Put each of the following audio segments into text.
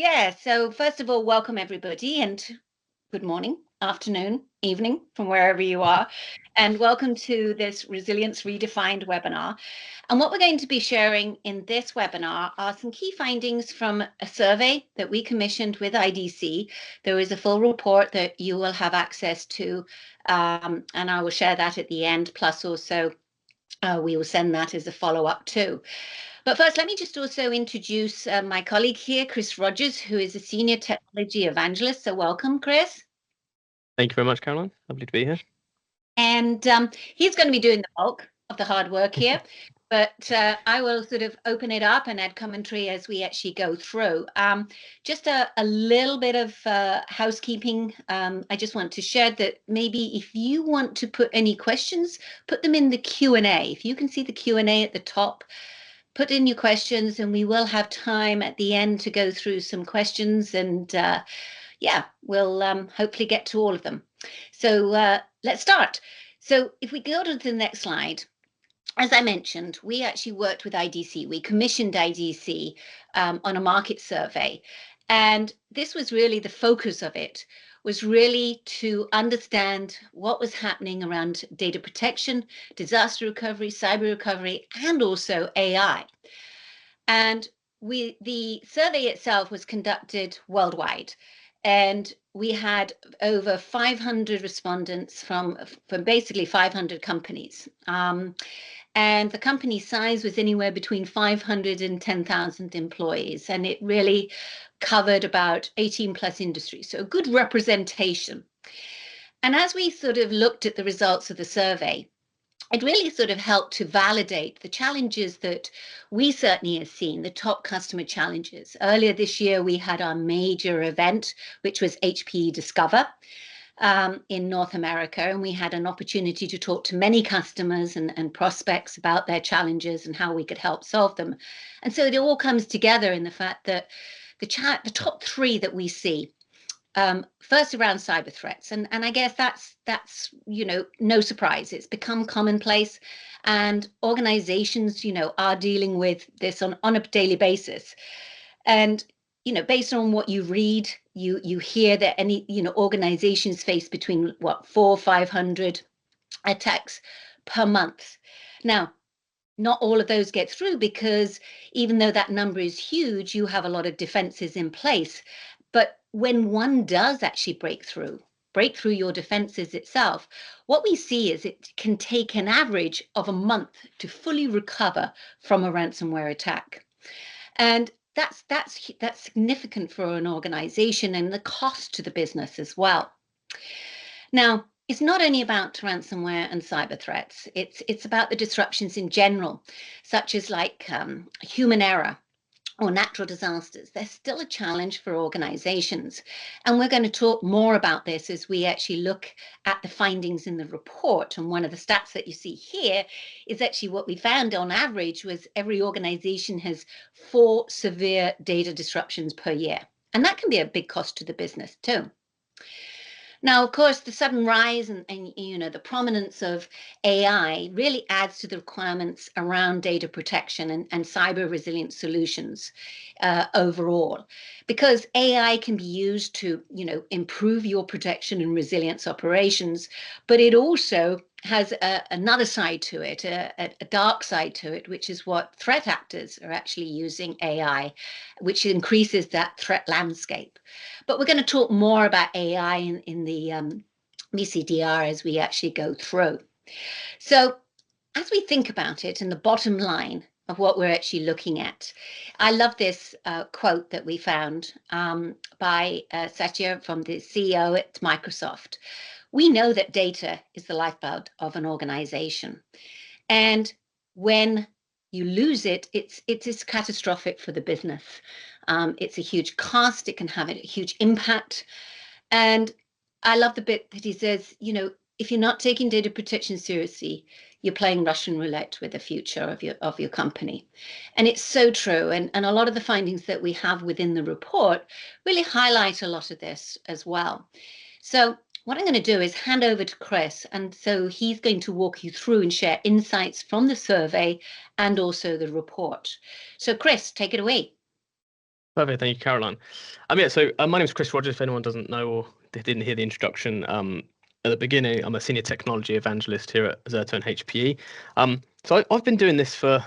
Yeah, so first of all, welcome everybody and good morning, afternoon, evening from wherever you are. And welcome to this Resilience Redefined webinar. And what we're going to be sharing in this webinar are some key findings from a survey that we commissioned with IDC. There is a full report that you will have access to, and I will share that at the end. Plus also, we will send that as a follow-up too. But first, let me just also introduce my colleague here, Chris Rogers, who is a senior technology evangelist. So welcome, Chris. Thank you very much, Caroline. Lovely to be here. And he's going to be doing the bulk of the hard work here. But I will sort of open it up and add commentary as we actually go through. Just a little bit of housekeeping. I just want to share that maybe if you want to put any questions, put them in the Q&A. If you can see the Q&A at the top, put in your questions and we will have time at the end to go through some questions and yeah, we'll hopefully get to all of them. So let's start. So if we go to the next slide, as I mentioned, we actually worked with IDC. We commissioned IDC on a market survey. And this was really the focus of it, was really to understand what was happening around data protection, disaster recovery, cyber recovery, and also AI. And the survey itself was conducted worldwide. And we had over 500 respondents from basically 500 companies. And the company size was anywhere between 500 and 10,000 employees. And it really covered about 18 plus industries. So a good representation. And as we sort of looked at the results of the survey, it really sort of helped to validate the challenges that we certainly have seen, the top customer challenges. Earlier this year, we had our major event, which was HPE Discover in North America. And we had an opportunity to talk to many customers and prospects about their challenges and how we could help solve them. And so it all comes together in the fact that the top three that we see, first around cyber threats, and I guess that's no surprise. It's become commonplace, and organizations are dealing with this on a daily basis. And based on what you read, you hear that any organizations face between 400-500 attacks per month. Now, not all of those get through because even though that number is huge, you have a lot of defenses in place. But when one does actually break through your defenses itself, what we see is it can take an average of a month to fully recover from a ransomware attack. And that's significant for an organization and the cost to the business as well. Now, it's not only about ransomware and cyber threats. It's about the disruptions in general, such as like human error or natural disasters. They're still a challenge for organizations. And we're going to talk more about this as we actually look at the findings in the report. And one of the stats that you see here is actually what we found on average was every organization has 4 severe data disruptions per year. And that can be a big cost to the business too. Now, of course, the sudden rise and the prominence of AI really adds to the requirements around data protection and cyber resilient solutions overall, because AI can be used to improve your protection and resilience operations, but it also has another side to it, a dark side to it, which is what threat actors are actually using AI, which increases that threat landscape. But we're going to talk more about AI in the BCDR as we actually go through. So as we think about it, in the bottom line of what we're actually looking at, I love this quote that we found by Satya from the CEO at Microsoft. We know that data is the lifeblood of an organization. And when you lose it, it's catastrophic for the business. It's a huge cost. It can have a huge impact. And I love the bit that he says, if you're not taking data protection seriously, you're playing Russian roulette with the future of your company. And it's so true. And a lot of the findings that we have within the report really highlight a lot of this as well. So what I'm going to do is hand over to Chris. And so he's going to walk you through and share insights from the survey and also the report. So Chris, take it away. Perfect. Thank you, Caroline. Yeah, so my name is Chris Rogers. If anyone doesn't know or they didn't hear the introduction at the beginning, I'm a senior technology evangelist here at Zerto and HPE. I've been doing this for,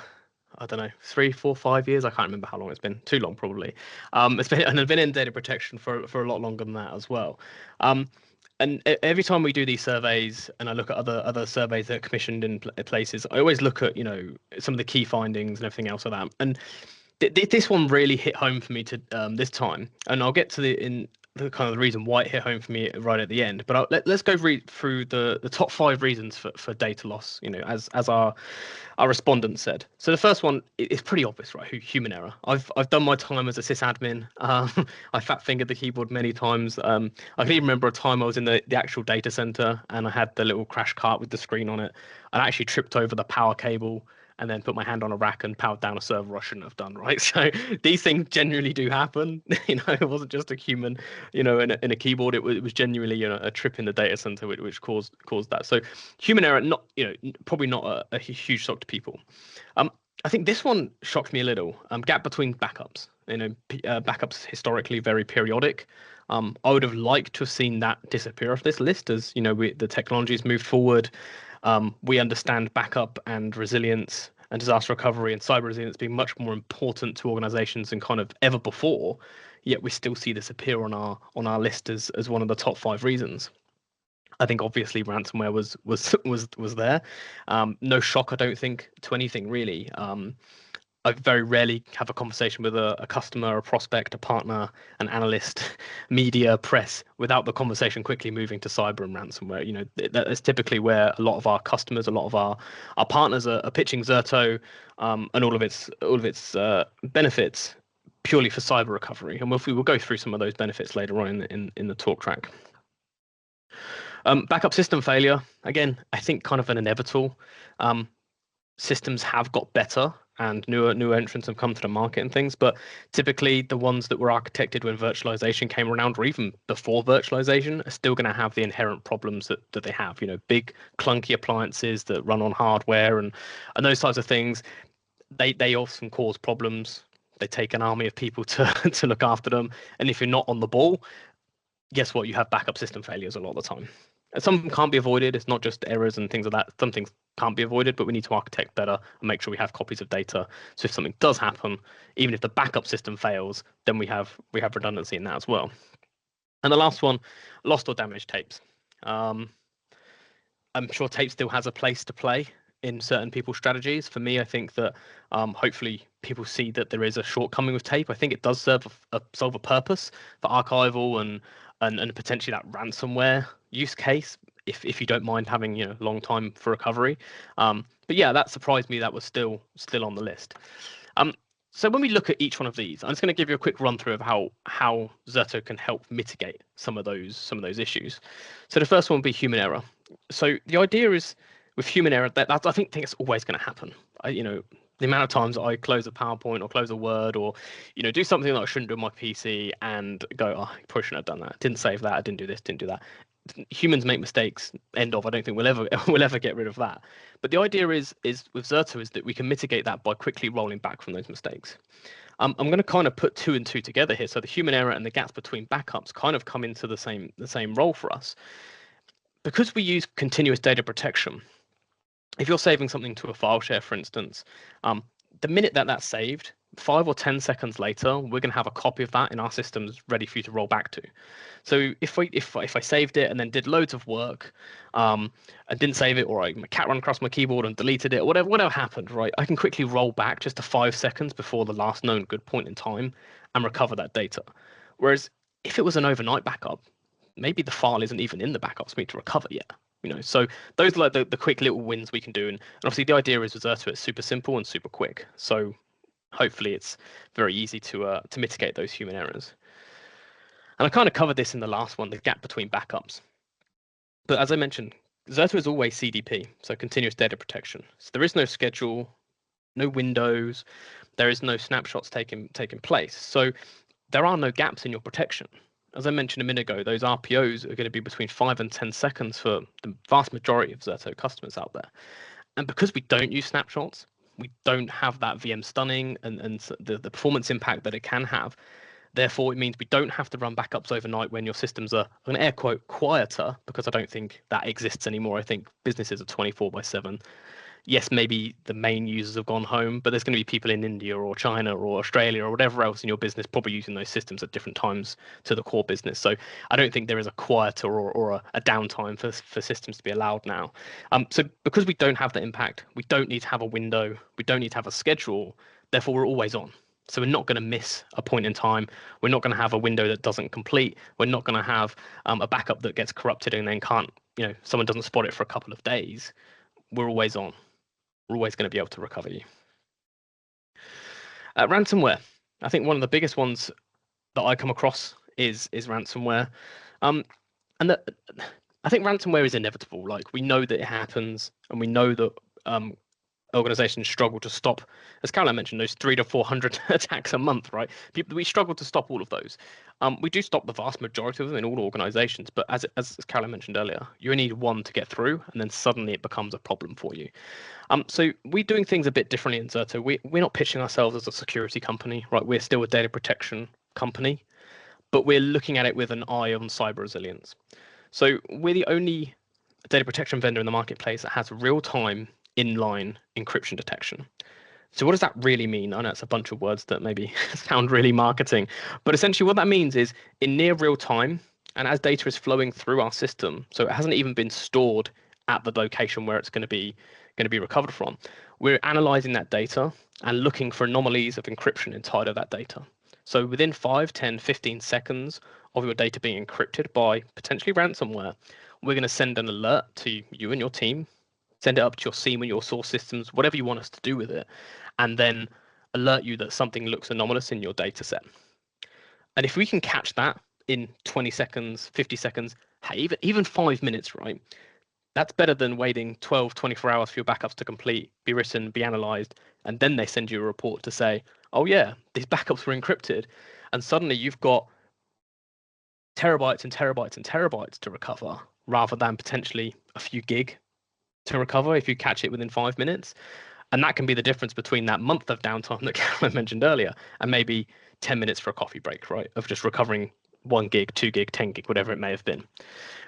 I don't know, 3, 4, 5 years. I can't remember how long it's been. Too long, probably. And I've been in data protection for a lot longer than that as well. And every time we do these surveys, and I look at other surveys that are commissioned in places, I always look at some of the key findings and everything else like that. And this one really hit home for me to this time, and I'll get to the kind of the reason why it hit home for me right at the end. But let's go read through the top 5 reasons for data loss. As our respondent said. So the first one is pretty obvious, right? Human error. I've done my time as a sysadmin. I fat fingered the keyboard many times. I can even remember a time I was in the actual data center and I had the little crash cart with the screen on it. I actually tripped over the power cable and then put my hand on a rack and powered down a server I shouldn't have done, right? So these things genuinely do happen. It wasn't just a human, in a keyboard. It was genuinely, a trip in the data center which caused that. So human error, not, probably not a huge shock to people. I think this one shocked me a little. Gap between backups. Backups historically very periodic. I would have liked to have seen that disappear off this list as the technology's moved forward. We understand backup and resilience and disaster recovery and cyber resilience being much more important to organizations than kind of ever before. Yet we still see this appear on our list as one of the top 5 reasons. I think obviously ransomware was there. No shock, I don't think, to anything really. I very rarely have a conversation with a customer, a prospect, a partner, an analyst, media, press, without the conversation quickly moving to cyber and ransomware. That is typically where a lot of our customers, a lot of our partners are pitching Zerto and all of its benefits purely for cyber recovery. And we will go through some of those benefits later on in the talk track. Backup system failure, again, I think kind of an inevitable. Systems have got better and newer entrants have come to the market and things, but typically the ones that were architected when virtualization came around or even before virtualization are still going to have the inherent problems that they have. Big clunky appliances that run on hardware and those types of things. They often cause problems. They take an army of people to to look after them, and if you're not on the ball, guess what? You have backup system failures a lot of the time. And some of them can't be avoided. It's not just errors and things like that. Some things can't be avoided, but we need to architect better and make sure we have copies of data. So if something does happen, even if the backup system fails, then we have redundancy in that as well. And the last one, lost or damaged tapes. I'm sure tape still has a place to play in certain people's strategies. For me, I think that hopefully people see that there is a shortcoming with tape. I think it does solve a purpose for archival and potentially that ransomware use case if you don't mind having long time for recovery. But yeah, that surprised me that was still on the list. So when we look at each one of these, I'm just going to give you a quick run through of how Zerto can help mitigate some of those issues. So the first one would be human error. So the idea is with human error that I think it's always going to happen. The amount of times I close a PowerPoint or close a Word or do something that I shouldn't do on my PC and go, oh, I probably shouldn't have done that. Didn't save that. I didn't do this. Didn't do that. Humans make mistakes. End of. I don't think we'll ever get rid of that. But the idea is with Zerto is that we can mitigate that by quickly rolling back from those mistakes. I'm going to kind of put 2 and 2 together here. So the human error and the gaps between backups kind of come into the same role for us. Because we use continuous data protection, if you're saving something to a file share, for instance, the minute that's saved, 5 or 10 seconds later, we're going to have a copy of that in our systems ready for you to roll back to. So if I saved it and then did loads of work, and didn't save it, or my cat ran across my keyboard and deleted it, or whatever happened, right? I can quickly roll back just to 5 seconds before the last known good point in time and recover that data. Whereas if it was an overnight backup, maybe the file isn't even in the backups for me to recover yet. So those are like the quick little wins we can do, and obviously the idea is with Zerto it's super simple and super quick. So hopefully it's very easy to mitigate those human errors. And I kind of covered this in the last one, the gap between backups. But as I mentioned, Zerto is always CDP, so continuous data protection. So there is no schedule, no windows, there is no snapshots taking place. So there are no gaps in your protection. As I mentioned a minute ago, those RPOs are going to be between 5 and 10 seconds for the vast majority of Zerto customers out there. And because we don't use snapshots, we don't have that VM stunning and the performance impact that it can have. Therefore, it means we don't have to run backups overnight when your systems are, I'm going to air quote, quieter, because I don't think that exists anymore. I think businesses are 24/7. Yes, maybe the main users have gone home, but there's going to be people in India or China or Australia or whatever else in your business probably using those systems at different times to the core business. So I don't think there is a quieter or a downtime for systems to be allowed now. So because we don't have that impact, we don't need to have a window, we don't need to have a schedule, therefore we're always on. So we're not going to miss a point in time. We're not going to have a window that doesn't complete. We're not going to have a backup that gets corrupted and then can't, someone doesn't spot it for a couple of days. We're always on. We're always going to be able to recover you. Ransomware. I think one of the biggest ones that I come across is ransomware. And I think ransomware is inevitable. Like, we know that it happens, and we know that organizations struggle to stop, as Caroline mentioned, those 300 to 400 attacks a month, right? We struggle to stop all of those. We do stop the vast majority of them in all organizations, but as Caroline mentioned earlier, you only need one to get through, and then suddenly it becomes a problem for you. So we're doing things a bit differently in Zerto. We're not pitching ourselves as a security company, right? We're still a data protection company, but we're looking at it with an eye on cyber resilience. So we're the only data protection vendor in the marketplace that has real-time inline encryption detection. So what does that really mean? I know it's a bunch of words that maybe sound really marketing, but essentially what that means is in near real time, and as data is flowing through our system, so it hasn't even been stored at the location where it's going to be recovered from, we're analyzing that data and looking for anomalies of encryption inside of that data. So within 5, 10, 15 seconds of your data being encrypted by potentially ransomware, we're going to send an alert to you and your team, send it up to your SIEM and your source systems, whatever you want us to do with it, and then alert you that something looks anomalous in your data set. And if we can catch that in 20 seconds, 50 seconds, hey, even 5 minutes, right? That's better than waiting 12, 24 hours for your backups to complete, be written, be analyzed, and then they send you a report to say, oh yeah, these backups were encrypted. And suddenly you've got terabytes and terabytes and terabytes to recover rather than potentially a few gig to recover if you catch it within 5 minutes. And that can be the difference between that month of downtime that Caroline mentioned earlier and maybe 10 minutes for a coffee break, right? Of just recovering 1 gig, 2 gig, 10 gig, whatever it may have been.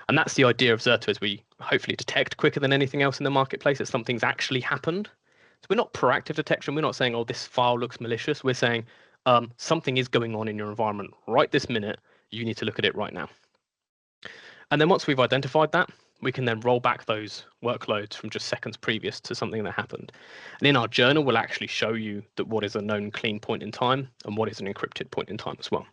And that's the idea of Zerto, is we hopefully detect quicker than anything else in the marketplace that something's actually happened. So we're not proactive detection. We're not saying, oh, this file looks malicious. We're saying something is going on in your environment right this minute. You need to look at it right now. And then once we've identified that, we can then roll back those workloads from just seconds previous to something that happened. And in our journal, we'll actually show you that what is a known clean point in time and what is an encrypted point in time as well.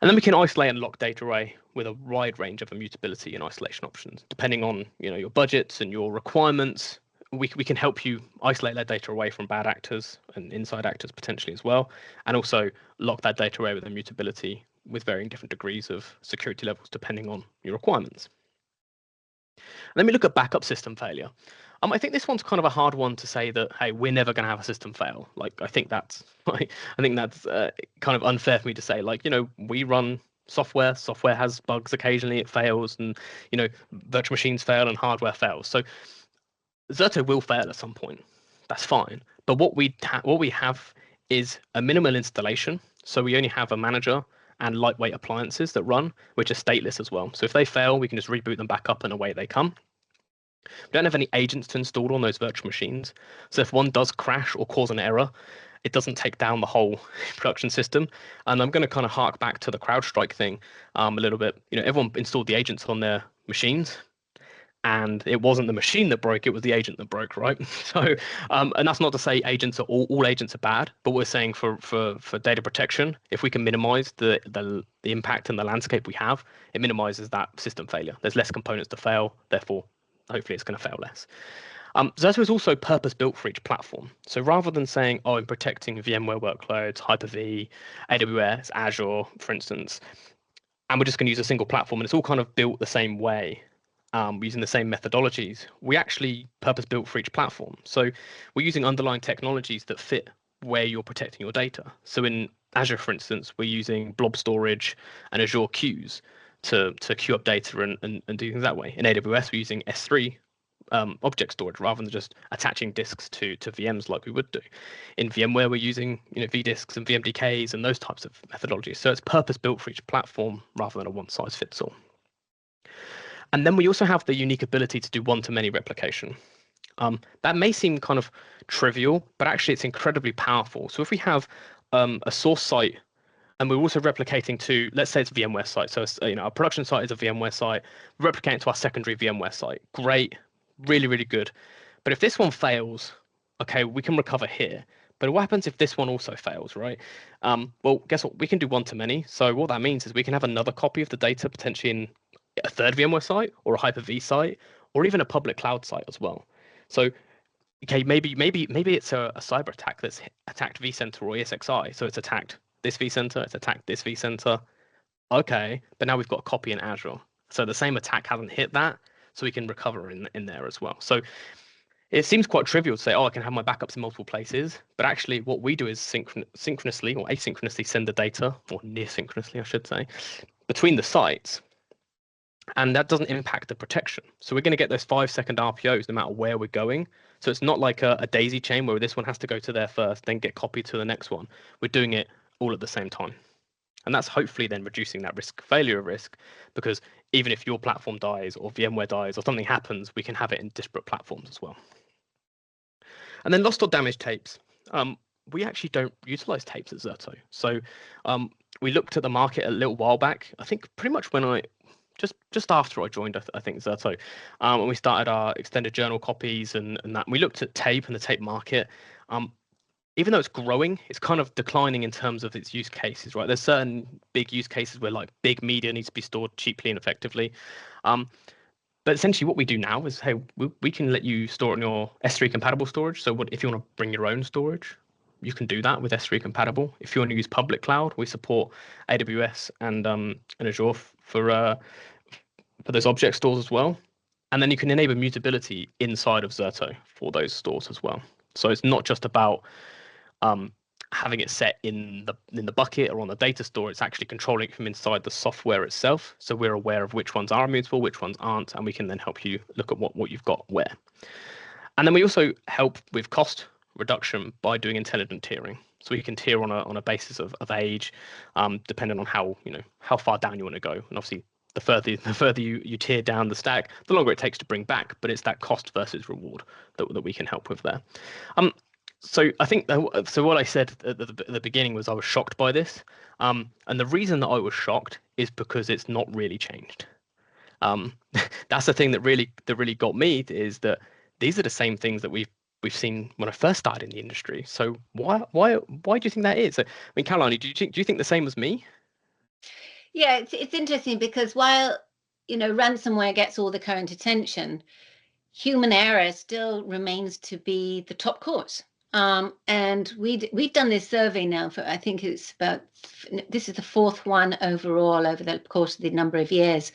And then we can isolate and lock data away with a wide range of immutability and isolation options. Depending on your budgets and your requirements, we can help you isolate that data away from bad actors and inside actors potentially as well, and also lock that data away with immutability with varying different degrees of security levels depending on your requirements. Let me look at backup system failure. I think this one's kind of a hard one to say that, hey, we're never going to have a system fail. Like, I think that's kind of unfair for me to say. Like, we run software. Software has bugs occasionally. It fails, and virtual machines fail and hardware fails. So Zerto will fail at some point. That's fine. But what we have is a minimal installation. So we only have a manager and lightweight appliances that run, which are stateless as well. So if they fail, we can just reboot them back up and away they come. We don't have any agents to install on those virtual machines. So if one does crash or cause an error, it doesn't take down the whole production system. And I'm going to kind of hark back to the CrowdStrike thing a little bit. Everyone installed the agents on their machines, and it wasn't the machine that broke, it was the agent that broke, right? So, and that's not to say agents are all agents are bad, but we're saying for data protection, if we can minimize the impact and the landscape we have, it minimizes that system failure. There's less components to fail, therefore, hopefully it's going to fail less. Zerto is also purpose-built for each platform. So rather than saying, oh, I'm protecting VMware workloads, Hyper-V, AWS, Azure, for instance, and we're just going to use a single platform, and it's all kind of built the same way, using the same methodologies, we actually purpose-built for each platform. So we're using underlying technologies that fit where you're protecting your data. So in Azure, for instance, we're using blob storage and Azure queues to queue up data and do things that way. In AWS, we're using S3 object storage rather than just attaching disks to VMs like we would do. In VMware, we're using vDisks and VMDKs and those types of methodologies. So it's purpose built for each platform rather than a one size fits all. And then we also have the unique ability to do one-to-many replication. That may seem kind of trivial, but actually it's incredibly powerful. So if we have a source site and we're also replicating to, let's say it's a VMware site. So our production site is a VMware site, replicating to our secondary VMware site. Great, really, really good. But if this one fails, okay, we can recover here. But what happens if this one also fails, right? Well, guess what? We can do one-to-many. So what that means is we can have another copy of the data potentially in a third VMware site or a Hyper-V site or even a public cloud site as well. So okay, maybe it's a cyber attack that's attacked vCenter or ESXi. So it's attacked this vCenter, it's attacked this vCenter. Okay, but now we've got a copy in Azure. So the same attack hasn't hit that, so we can recover in there as well. So it seems quite trivial to say, oh, I can have my backups in multiple places. But actually what we do is synchronously or asynchronously send the data, or near synchronously, I should say, between the sites. And that doesn't impact the protection. So we're going to get those 5-second RPOs no matter where we're going. So it's not like a daisy chain where this one has to go to there first, then get copied to the next one. We're doing it all at the same time. And that's hopefully then reducing that failure risk, because even if your platform dies or VMware dies or something happens, we can have it in disparate platforms as well. And then lost or damaged tapes. We actually don't utilize tapes at Zerto. So we looked at the market a little while back. I think pretty much when just after I joined, I think Zerto, when we started our extended journal copies and that, we looked at tape and the tape market. Even though it's growing, it's kind of declining in terms of its use cases, right? There's certain big use cases where like big media needs to be stored cheaply and effectively. But essentially what we do now is, hey, we can let you store it in your S3 compatible storage. So if you want to bring your own storage, you can do that with S3 compatible. If you want to use public cloud, we support AWS and Azure for those object stores as well. And then you can enable mutability inside of Zerto for those stores as well. So it's not just about having it set in the bucket or on the data store. It's actually controlling it from inside the software itself. So we're aware of which ones are immutable, which ones aren't, and we can then help you look at what you've got where. And then we also help with cost reduction by doing intelligent tiering. So we can tier on a basis of age, depending on how far down you want to go. And obviously, the further you tier down the stack, the longer it takes to bring back. But it's that cost versus reward that we can help with there. So I think what I said at the beginning was I was shocked by this, and the reason that I was shocked is because it's not really changed. That's the thing that really got me, is that these are the same things that we've seen when I first started in the industry. So why do you think that is? I mean, Caroline, do you think the same as me? Yeah, it's interesting because while ransomware gets all the current attention, human error still remains to be the top cause. And we've done this survey now for, I think it's this is the fourth one overall over the course of the number of years,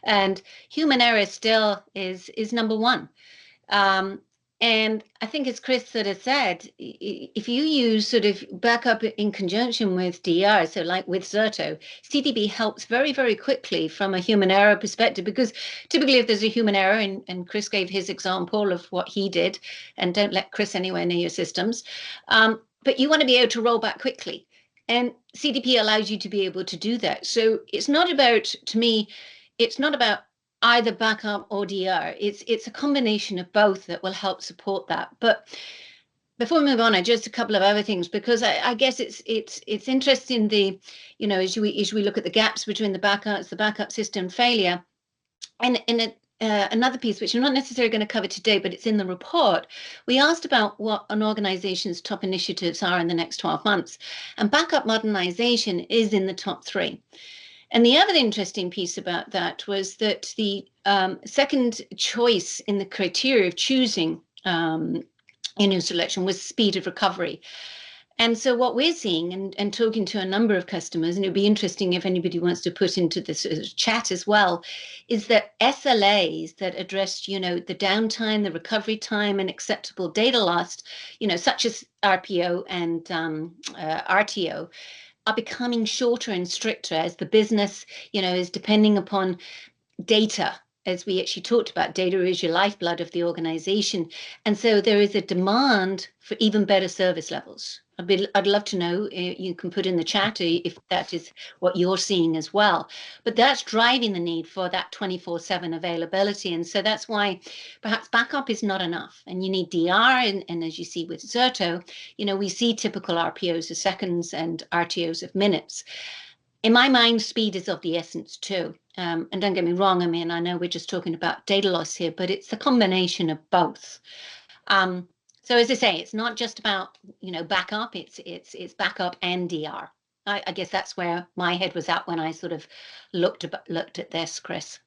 and human error still is number one. And I think, as Chris sort of said, if you use sort of backup in conjunction with DR, so like with Zerto, CDB helps very, very quickly from a human error perspective, because typically if there's a human error, and Chris gave his example of what he did, and don't let Chris anywhere near your systems, but you want to be able to roll back quickly. And CDP allows you to be able to do that. So it's not about, to me, it's not about either backup or DR. It's a combination of both that will help support that. But before we move on, just a couple of other things, because I guess it's interesting, as we look at the gaps between the backup system failure, and another piece which I'm not necessarily going to cover today, but it's in the report. We asked about what an organization's top initiatives are in the next 12 months, and backup modernization is in the top 3. And the other interesting piece about that was that the second choice in the criteria of choosing selection was speed of recovery. And so what we're seeing, and talking to a number of customers, and it'd be interesting if anybody wants to put into this chat as well, is that SLAs that address, the downtime, the recovery time, and acceptable data loss, such as RPO and RTO, are becoming shorter and stricter as the business, is depending upon data as we actually talked about, data is your lifeblood of the organization. And so there is a demand for even better service levels. I'd love to know, you can put in the chat if that is what you're seeing as well. But that's driving the need for that 24/7 availability. And so that's why perhaps backup is not enough. And you need DR. And as you see with Zerto, we see typical RPOs of seconds and RTOs of minutes. In my mind, speed is of the essence too. And don't get me wrong, I mean, I know we're just talking about data loss here, but it's the combination of both. So as I say, it's not just about backup. It's backup and DR. I guess that's where my head was at when I sort of looked at this, Chris.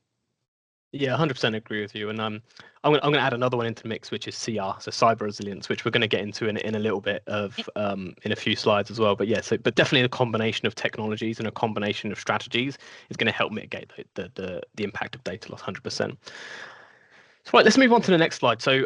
Yeah, 100% agree with you. And I'm gonna add another one into the mix, which is CR, so cyber resilience, which we're going to get into in a little bit of in a few slides as well. But yeah, but definitely a combination of technologies and a combination of strategies is going to help mitigate the impact of data loss 100%. So right, let's move on to the next slide. So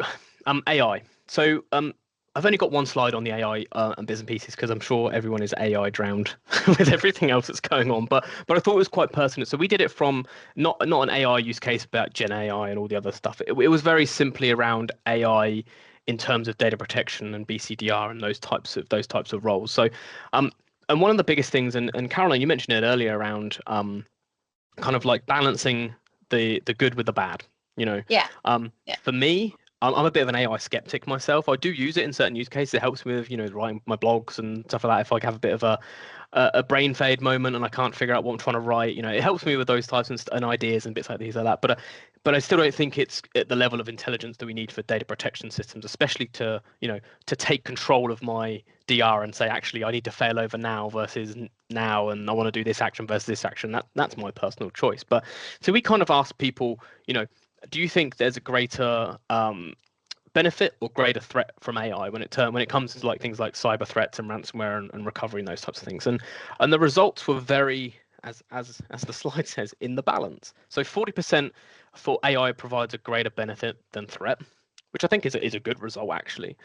AI. So I've only got one slide on the AI and bits and pieces because I'm sure everyone is AI drowned with everything else that's going on. But I thought it was quite pertinent. So we did it from not an AI use case about Gen AI and all the other stuff. It was very simply around AI in terms of data protection and BCDR and those types of roles. So and one of the biggest things, and Caroline, you mentioned it earlier around kind of like balancing the good with the bad. Yeah. For me, I'm a bit of an AI skeptic myself. I do use it in certain use cases. It helps me with, writing my blogs and stuff like that. If I have a bit of a brain fade moment and I can't figure out what I'm trying to write, it helps me with those types and ideas and bits like these like that. But I still don't think it's at the level of intelligence that we need for data protection systems, especially to take control of my DR and say, actually, I need to fail over now versus now, and I want to do this action versus this action. That's my personal choice. But so we kind of ask people, do you think there's a greater benefit or greater threat from AI when it comes to like things like cyber threats and ransomware and recovery and those types of things? And the results were very, as the slide says, in the balance. So 40% thought AI provides a greater benefit than threat, which I think is a good result actually.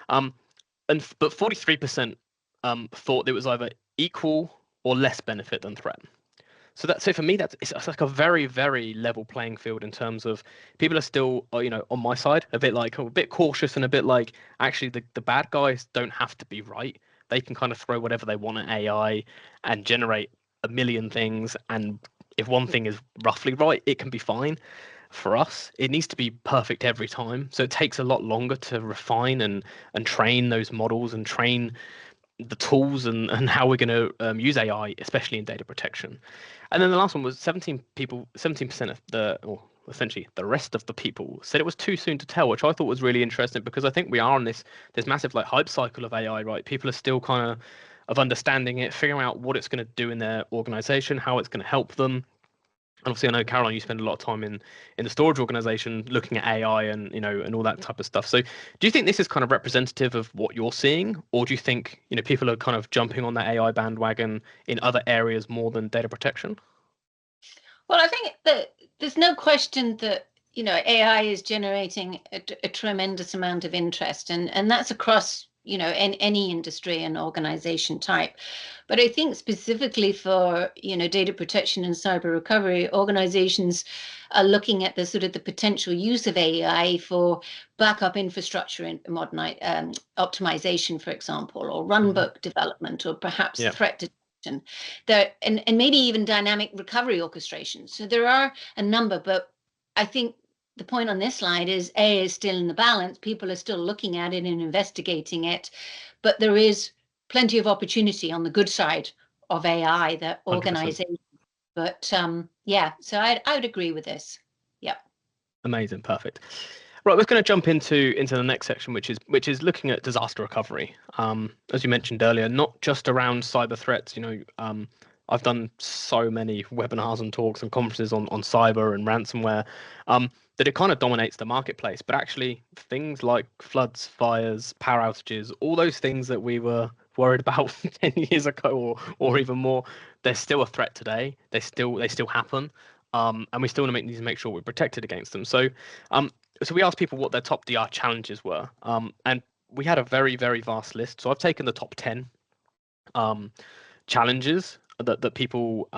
But 43% thought it was either equal or less benefit than threat. So for me, it's like a very, very level playing field in terms of people are still, on my side, a bit cautious and a bit like, actually, the bad guys don't have to be right. They can kind of throw whatever they want at AI and generate a million things. And if one thing is roughly right, it can be fine. For us, it needs to be perfect every time. So it takes a lot longer to refine and train those models and train the tools and how we're going to use AI, especially in data protection. And then the last one was 17% of or essentially the rest of the people said it was too soon to tell, which I thought was really interesting because I think we are on this massive like hype cycle of AI, right? People are still kind of understanding it, figuring out what it's going to do in their organization, how it's going to help them. And obviously, I know Caroline, you spend a lot of time in the storage organization looking at AI and and all that type of stuff. So, do you think this is kind of representative of what you're seeing, or do you think people are kind of jumping on the AI bandwagon in other areas more than data protection? Well, I think that there's no question that AI is generating a tremendous amount of interest, and that's across in any industry and organization type. But I think specifically for data protection and cyber recovery, organizations are looking at the sort of the potential use of AI for backup infrastructure and optimization, for example, or runbook development, or perhaps threat detection. And maybe even dynamic recovery orchestration. So there are a number, but I think the point on this slide is AI is still in the balance. People are still looking at it and investigating it, but there is plenty of opportunity on the good side of AI that organizations. But yeah, so I would agree with this. Yep. Amazing, perfect. Right, we're going to jump into the next section, which is looking at disaster recovery. As you mentioned earlier, not just around cyber threats. I've done so many webinars and talks and conferences on cyber and ransomware that it kind of dominates the marketplace. But actually, things like floods, fires, power outages, all those things that we were worried about 10 years ago or even more, they're still a threat today. They still happen. And we still want to make sure we're protected against them. So we asked people what their top DR challenges were. And we had a very, very vast list. So I've taken the top 10 challenges that people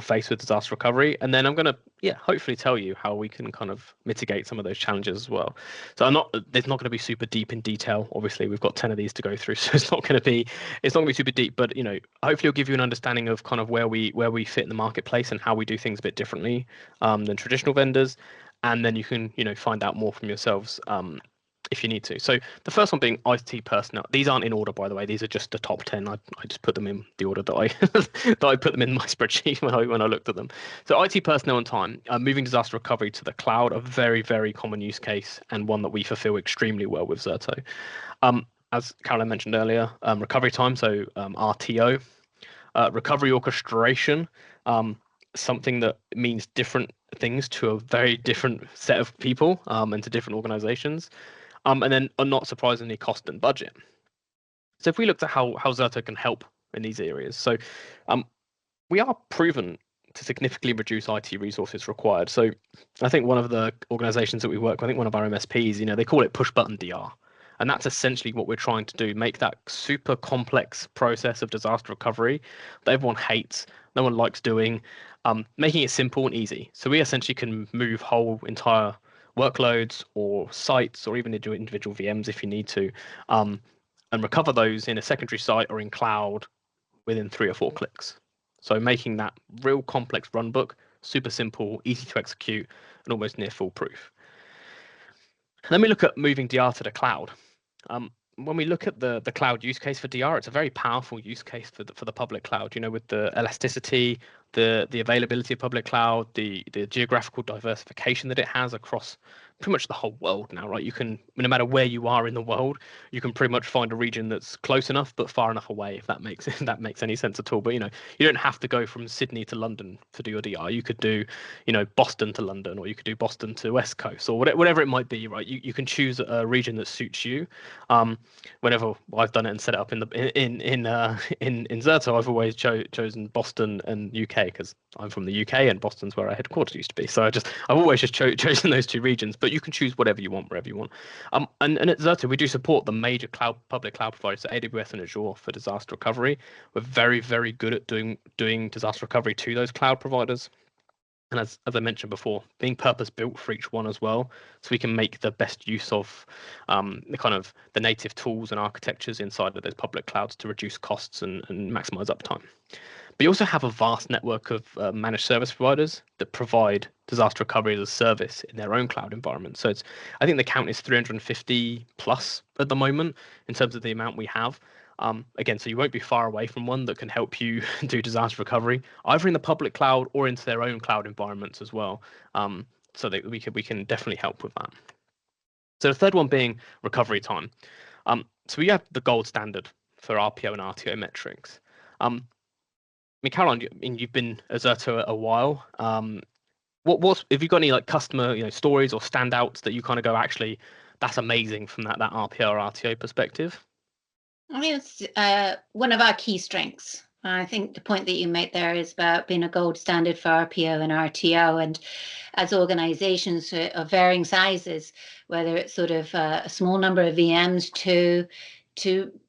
face with disaster recovery, and then I'm going to hopefully tell you how we can kind of mitigate some of those challenges as well. So there's not going to be super deep in detail. Obviously, we've got 10 of these to go through, so it's not going to be super deep. But hopefully, it'll give you an understanding of kind of where we fit in the marketplace and how we do things a bit differently than traditional vendors, and then you can find out more from yourselves if you need to. So the first one being IT personnel. These aren't in order, by the way. These are just the top 10. I just put them in the order that I that I put them in my spreadsheet when I looked at them. So IT personnel and time, moving disaster recovery to the cloud, a very, very common use case and one that we fulfill extremely well with Zerto. As Caroline mentioned earlier, recovery time, so RTO, recovery orchestration, something that means different things to a very different set of people and to different organizations. And then, not surprisingly, cost and budget. So if we looked at how Zerto can help in these areas, so we are proven to significantly reduce IT resources required. So I think one of the organizations that we work with, I think one of our MSPs, they call it push button DR. And that's essentially what we're trying to do, make that super complex process of disaster recovery that everyone hates, no one likes doing, making it simple and easy. So we essentially can move whole entire workloads or sites or even do individual VMs if you need to, and recover those in a secondary site or in cloud within 3 or 4 clicks. So making that real complex runbook super simple, easy to execute, and almost near foolproof. And then we look at moving DR to the cloud. When we look at the cloud use case for DR, it's a very powerful use case for the public cloud. With the elasticity, the availability of public cloud, the geographical diversification that it has across pretty much the whole world now, right? You can, no matter where you are in the world, you can pretty much find a region that's close enough but far enough away, if that makes any sense at all. But you don't have to go from Sydney to London to do your DR. You could do Boston to London, or you could do Boston to West Coast, or whatever it might be, right? You can choose a region that suits you. Whenever I've done it and set it up in Zerto, I've always chosen Boston and UK because I'm from the UK and Boston's where our headquarters used to be. So I've always just chosen those 2 regions, but you can choose whatever you want, wherever you want. And at Zerto, we do support the major public cloud providers, so AWS and Azure for disaster recovery. We're very, very good at doing disaster recovery to those cloud providers. And as I mentioned before, being purpose built for each one as well, so we can make the best use of the native tools and architectures inside of those public clouds to reduce costs and maximize uptime. But you also have a vast network of managed service providers that provide disaster recovery as a service in their own cloud environment. So I think the count is 350 plus at the moment in terms of the amount we have. Again, so you won't be far away from one that can help you do disaster recovery, either in the public cloud or into their own cloud environments as well. So that we can definitely help with that. So the third one being recovery time. So we have the gold standard for RPO and RTO metrics. Caroline, you've been at Zerto a while. Have you got any customer stories or standouts that you kind of go, actually, that's amazing from that RPO or RTO perspective? I mean, it's one of our key strengths. I think the point that you made there is about being a gold standard for RPO and RTO, and as organizations of varying sizes, whether it's sort of a small number of VMs to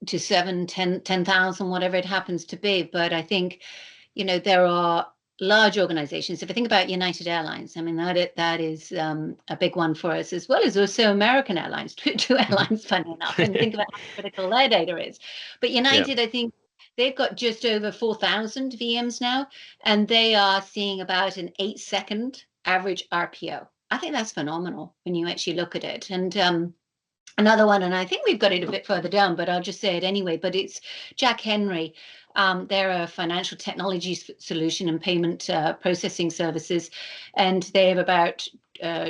7, 10,000, whatever it happens to be. But I think, there are large organizations. If I think about United Airlines, I mean, that is a big one for us, as well as also American Airlines, two airlines, funny enough, and think about how critical their data is. But United, I think they've got just over 4,000 VMs now, and they are seeing about an 8-second average RPO. I think that's phenomenal when you actually look at it. And another one, and I think we've got it a bit further down, but I'll just say it anyway, but it's Jack Henry. They're a financial technology solution and payment processing services, and they have about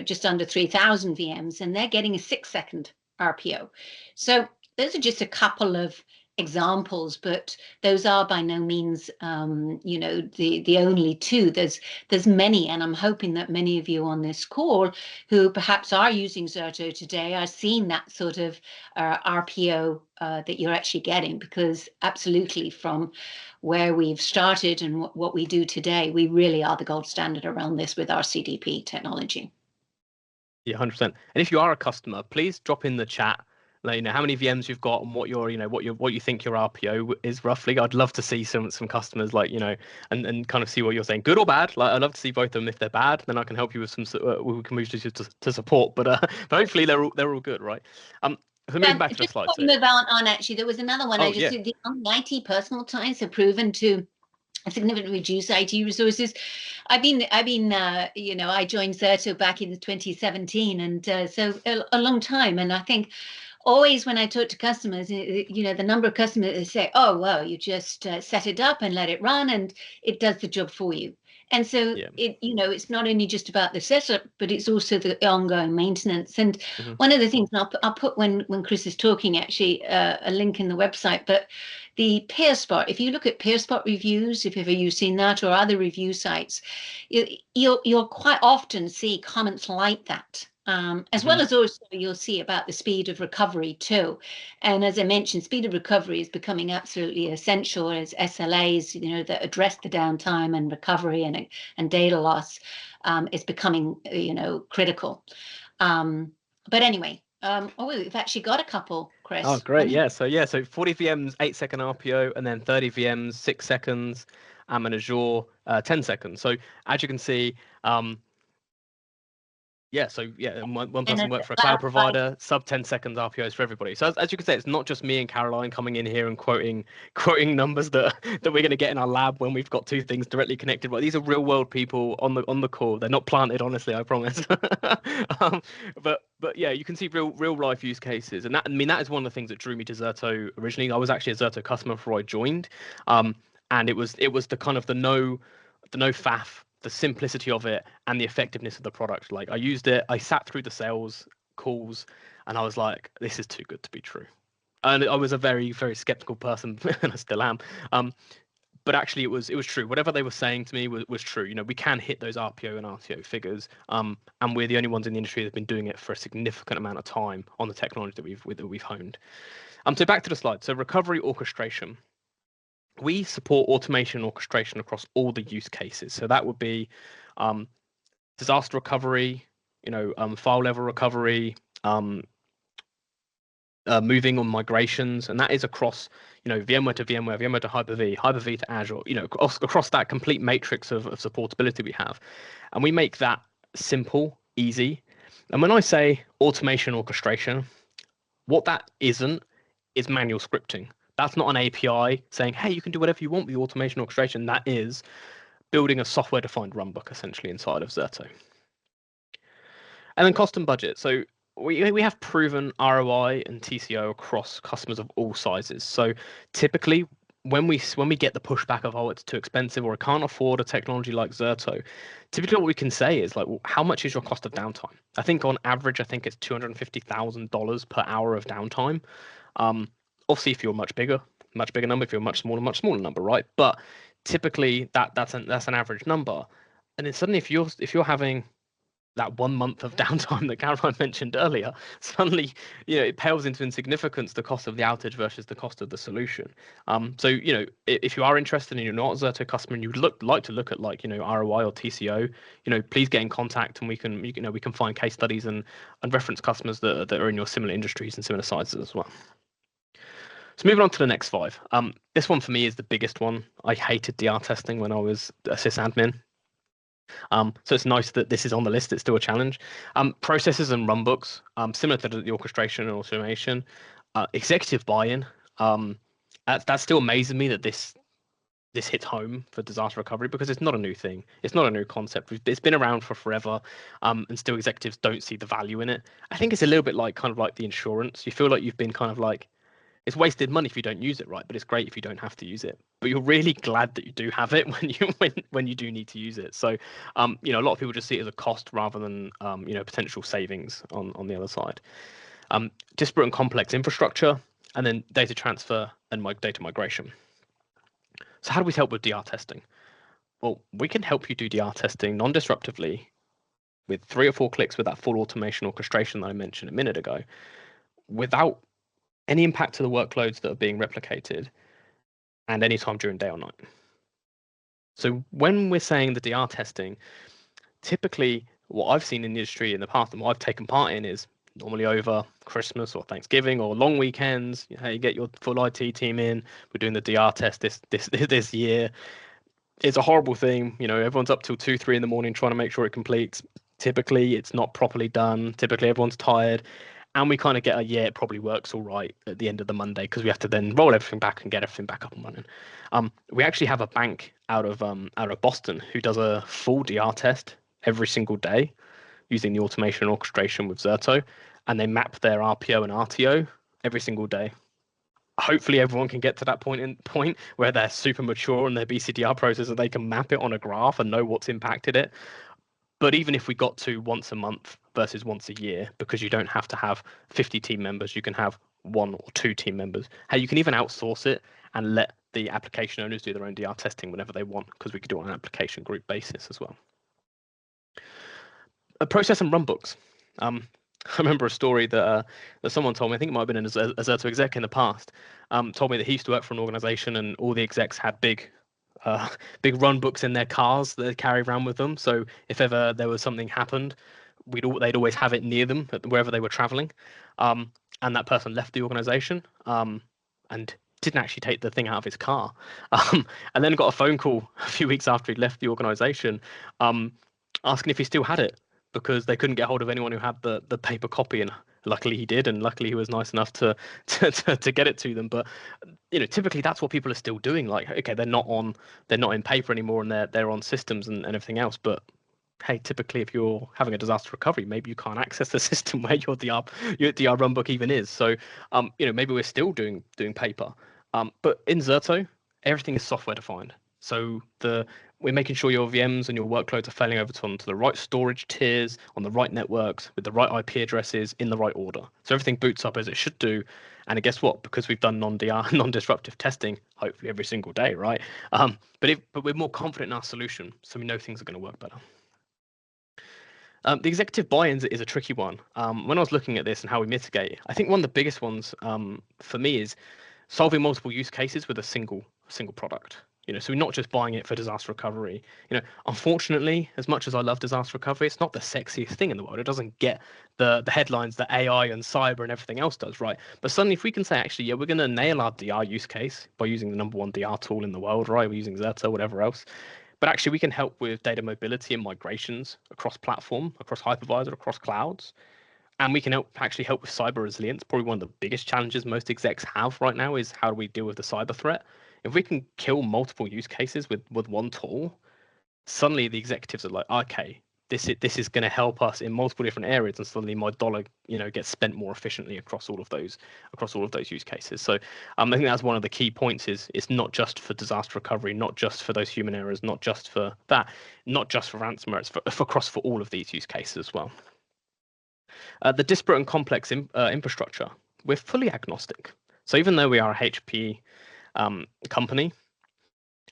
just under 3,000 VMs, and they're getting a 6-second RPO. So those are just a couple of examples, but those are by no means, the only 2. There's many, and I'm hoping that many of you on this call who perhaps are using Zerto today are seeing that sort of RPO that you're actually getting, because absolutely from where we've started and what we do today, we really are the gold standard around this with our CDP technology. Yeah, 100%. And if you are a customer, please drop in the chat, Like, how many VMs you've got and what you think your RPO is roughly. I'd love to see some customers like, and kind of see what you're saying, good or bad. Like, I'd love to see both of them. If they're bad, then I can help you with some. We can move to support. But hopefully they're all good, right? So moving back to the Just slide. before we move on, actually, there was another one. Oh, I just yeah. the IT personal times have proven to significantly reduce IT resources. I joined Zerto back in 2017, and so a long time. And I think always when I talk to customers, the number of customers that say, "Oh, well, you just set it up and let it run, and it does the job for you." And so Yeah. it's not only just about the setup, but it's also the ongoing maintenance. And Mm-hmm. one of the things, and I'll put when Chris is talking, actually, a link in the website, but the PeerSpot, if you look at PeerSpot reviews, if ever you've seen that, or other review sites, you'll quite often see comments like that. As well as also you'll see about the speed of recovery too. And as I mentioned, speed of recovery is becoming absolutely essential as SLAs, that address the downtime and recovery and data loss is becoming, critical. But anyway, we've actually got a couple, Chris. Oh, great. Yeah. So 40 VMs, 8-second RPO, and then 30 VMs, 6 seconds, and Azure, 10 seconds. So as you can see, and one person worked for a cloud provider, sub 10 seconds RPOs for everybody. So as you can say, it's not just me and Caroline coming in here and quoting numbers that we're going to get in our lab when we've got two things directly connected. But these are real world people on the call. They're not planted, honestly, I promise. But yeah, you can see real life use cases, and that is one of the things that drew me to Zerto originally. I was actually a Zerto customer before I joined, and it was the kind of the no faff, the simplicity of it, and the effectiveness of the product. Like, I used it, I sat through the sales calls, and I was like, this is too good to be true. And I was a very, very skeptical person, and I still am. But actually, it was true. Whatever they were saying to me was true. We can hit those RPO and RTO figures, and we're the only ones in the industry that have been doing it for a significant amount of time on the technology that we've honed. So back to the slide. So recovery orchestration. We support automation and orchestration across all the use cases. So that would be disaster recovery, file level recovery, moving on migrations, and that is across, VMware to VMware, VMware to Hyper-V, Hyper-V to Azure, across that complete matrix of supportability we have. And we make that simple, easy. And when I say automation orchestration, what that isn't is manual scripting. That's not an API saying, hey, you can do whatever you want with the automation orchestration. That is building a software-defined runbook, essentially, inside of Zerto. And then cost and budget. So we have proven ROI and TCO across customers of all sizes. So typically, when we get the pushback of, oh, it's too expensive or I can't afford a technology like Zerto, typically what we can say is like, well, how much is your cost of downtime? I think on average, it's $250,000 per hour of downtime. Obviously, if you're a much bigger number, if you're a much smaller number, right? But typically that's an average number. And then suddenly, if you're having that 1 month of downtime that Caroline mentioned earlier, suddenly, it pales into insignificance, the cost of the outage versus the cost of the solution. So, if you are interested and you're not a Zerto customer and you'd like to look at ROI or TCO, please get in contact and we can find case studies and reference customers that are in your similar industries and similar sizes as well. So moving on to the next 5. This one for me is the biggest one. I hated DR testing when I was a sysadmin. So it's nice that this is on the list. It's still a challenge. Processes and runbooks, similar to the orchestration and automation. Executive buy-in. That still amazes me that this hits home for disaster recovery, because it's not a new thing. It's not a new concept. It's been around for forever, and still executives don't see the value in it. I think it's a little bit like the insurance. You feel like you've been kind of like, it's wasted money if you don't use it, right? But it's great if you don't have to use it. But you're really glad that you do have it when you do need to use it. So, a lot of people just see it as a cost rather than potential savings on the other side. Disparate and complex infrastructure, and then data transfer and data migration. So how do we help with DR testing? Well, we can help you do DR testing non-disruptively with 3 or 4 clicks with that full automation orchestration that I mentioned a minute ago, without any impact to the workloads that are being replicated, and any time during day or night. So when we're saying the DR testing, typically what I've seen in the industry in the past and what I've taken part in is normally over Christmas or Thanksgiving or long weekends. You get your full IT team in. We're doing the DR test this year. It's a horrible thing. Everyone's up till 2, 3 in the morning trying to make sure it completes. Typically, it's not properly done. Typically, everyone's tired. And we kind of get it probably works all right at the end of the Monday, because we have to then roll everything back and get everything back up and running. We actually have a bank out of Boston who does a full DR test every single day using the automation and orchestration with Zerto, and they map their RPO and RTO every single day. Hopefully everyone can get to that point where they're super mature in their BCDR process and they can map it on a graph and know what's impacted it. But even if we got to once a month versus once a year, because you don't have to have 50 team members, you can have 1 or 2 team members. Hey, you can even outsource it and let the application owners do their own DR testing whenever they want, because we could do it on an application group basis as well. Process and run books. I remember a story that someone told me, I think it might have been a Zerto exec in the past, told me that he used to work for an organization and all the execs had big run books in their cars that they carry around with them. So if ever there was something happened, they'd always have it near them wherever they were traveling. And that person left the organization and didn't actually take the thing out of his car. And then got a phone call a few weeks after he left the organization asking if he still had it, because they couldn't get hold of anyone who had the paper copy, and luckily he did, and luckily he was nice enough to get it to them. But typically that's what people are still doing. Like, okay, they're not in paper anymore, and they're on systems and everything else. But hey, typically if you're having a disaster recovery, maybe you can't access the system where your DR run book even is. So maybe we're still doing paper. But in Zerto, everything is software defined. So we're making sure your VMs and your workloads are failing over onto the right storage tiers, on the right networks, with the right IP addresses, in the right order. So everything boots up as it should do. And guess what? Because we've done non-disruptive testing, hopefully every single day, right? But we're more confident in our solution, so we know things are going to work better. The executive buy-ins is a tricky one. When I was looking at this and how we mitigate, I think one of the biggest ones for me is solving multiple use cases with a single product. So we're not just buying it for disaster recovery. Unfortunately, as much as I love disaster recovery, it's not the sexiest thing in the world. It doesn't get the headlines that AI and cyber and everything else does, right? But suddenly, if we can say, actually, yeah, we're going to nail our DR use case by using the #1 DR tool in the world, right? We're using Zerto, whatever else. But actually, we can help with data mobility and migrations across platform, across hypervisor, across clouds. And we can actually help with cyber resilience. Probably one of the biggest challenges most execs have right now is, how do we deal with the cyber threat? If we can kill multiple use cases with one tool, suddenly the executives are like, okay, this is going to help us in multiple different areas, and suddenly my dollar gets spent more efficiently across all of those use cases. So I think that's one of the key points. Is it's not just for disaster recovery, not just for those human errors, not just for that, not just for ransomware. It's across for all of these use cases as well. The disparate and complex infrastructure, we're fully agnostic. So even though we are a HP company,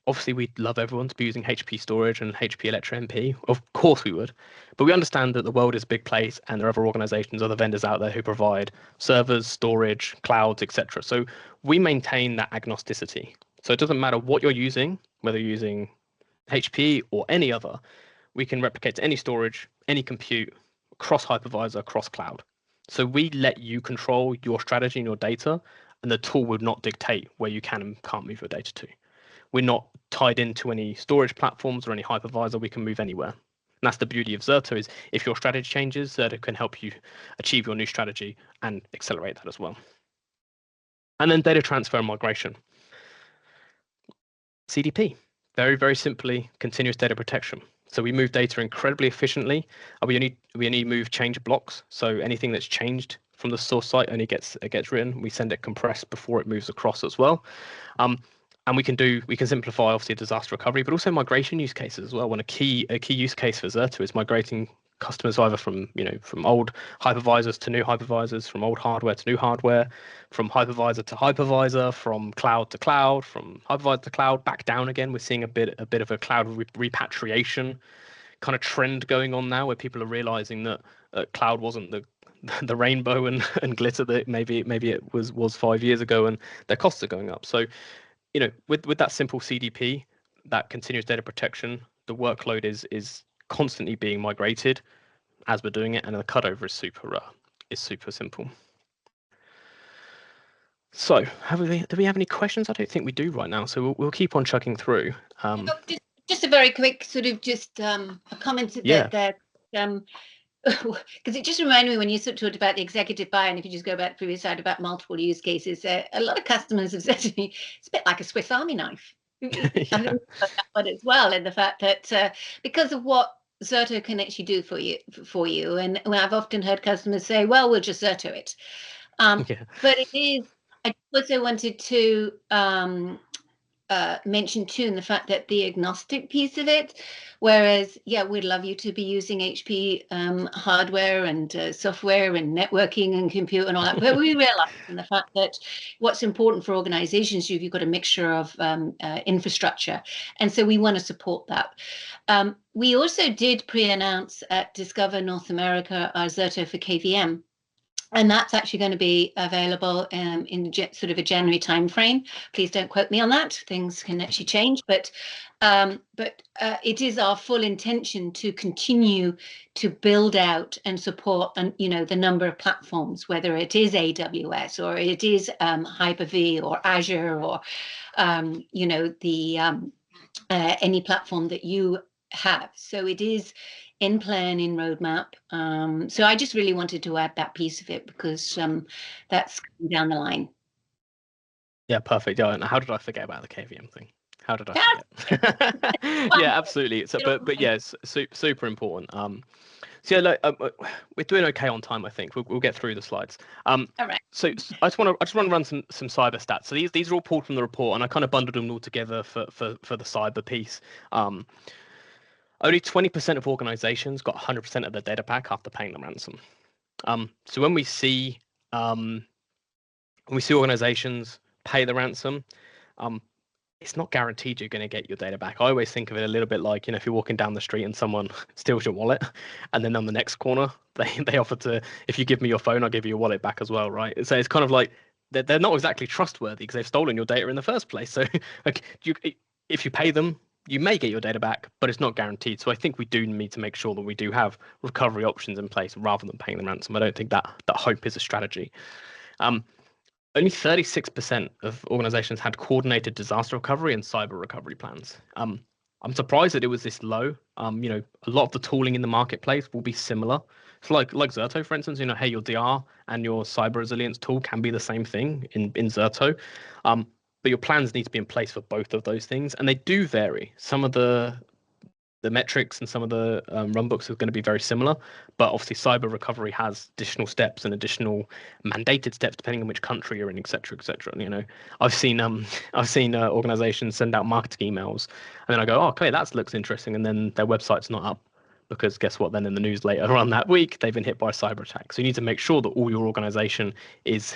obviously we'd love everyone to be using HP storage and HP Electra MP. Of course we would. But we understand that the world is a big place, and there are other organizations, other vendors out there who provide servers, storage, clouds, etc. So we maintain that agnosticity. So it doesn't matter what you're using, whether you're using HP or any other, we can replicate to any storage, any compute, cross hypervisor, cross cloud. So we let you control your strategy and your data, and the tool would not dictate where you can and can't move your data to. We're not tied into any storage platforms or any hypervisor. We can move anywhere. And that's the beauty of Zerto, is if your strategy changes, Zerto can help you achieve your new strategy and accelerate that as well. And then data transfer and migration. CDP, very, very simply, continuous data protection. So we move data incredibly efficiently. We only move change blocks. So anything that's changed from the source site only gets written. We send it compressed before it moves across as well. And we can simplify obviously disaster recovery, but also migration use cases as well. When a key use case for Zerto is migrating customers either from old hypervisors to new hypervisors, from old hardware to new hardware, from hypervisor to hypervisor, from cloud to cloud, from hypervisor to cloud, back down again. We're seeing a bit of a cloud repatriation kind of trend going on now, where people are realizing that cloud wasn't the rainbow and glitter that maybe it was 5 years ago, and their costs are going up. So with that simple CDP, that continuous data protection, the workload is constantly being migrated as we're doing it, and the cutover is super simple. So, do we have any questions? I don't think we do right now, so we'll keep on chugging through. Just a very quick sort of a comment that because it just reminded me when you sort of talked about the executive buy-in, if you just go back to the previous slide about multiple use cases, a lot of customers have said to me, it's a bit like a Swiss Army knife. I think that one as well, in the fact that because of what Zerto can actually do for you, and I've often heard customers say, well, we'll just Zerto it. But it is, I also wanted to mention too, in the fact that the agnostic piece of it, whereas, yeah, we'd love you to be using HP hardware and software and networking and compute and all that, but we realize in the fact that what's important for organizations, you've got a mixture of infrastructure, and so we want to support that. We also did pre-announce at Discover North America our Zerto for KVM. And that's actually going to be available in sort of a January timeframe. Please don't quote me on that. Things can actually change, but it is our full intention to continue to build out and support, and the number of platforms, whether it is AWS or it is Hyper-V or Azure or any platform that you have. So it is in plan, in roadmap. So I just really wanted to add that piece of it because that's down the line. Yeah, perfect. Yeah, and how did I forget about the KVM thing? How did I forget? Yeah, absolutely. So, but yes, super important. So yeah, we're doing okay on time. I think we'll get through the slides. All right. So I just want to run some cyber stats. So these are all pulled from the report, and I kind of bundled them all together for the cyber piece. Only 20% of organizations got 100% of their data back after paying the ransom. So when we see organizations pay the ransom, it's not guaranteed you're going to get your data back. I always think of it a little bit like, if you're walking down the street and someone steals your wallet, and then on the next corner they offer to, if you give me your phone, I'll give you your wallet back as well, right? So it's kind of like they're not exactly trustworthy because they've stolen your data in the first place. So like if you pay them, you may get your data back, but it's not guaranteed. So I think we do need to make sure that we do have recovery options in place rather than paying the ransom. I don't think that hope is a strategy. Only 36% of organizations had coordinated disaster recovery and cyber recovery plans. I'm surprised that it was this low. A lot of the tooling in the marketplace will be similar. So like Zerto, for instance, hey, your DR and your cyber resilience tool can be the same thing in Zerto. But your plans need to be in place for both of those things, and they do vary. Some of the metrics and some of the run books are going to be very similar, but obviously cyber recovery has additional steps and additional mandated steps depending on which country you're in, et cetera, et cetera. I've seen organizations send out marketing emails, and then I go, oh, okay, that looks interesting, and then their website's not up. Because guess what? Then in the news later on that week, they've been hit by a cyber attack. So you need to make sure that all your organization is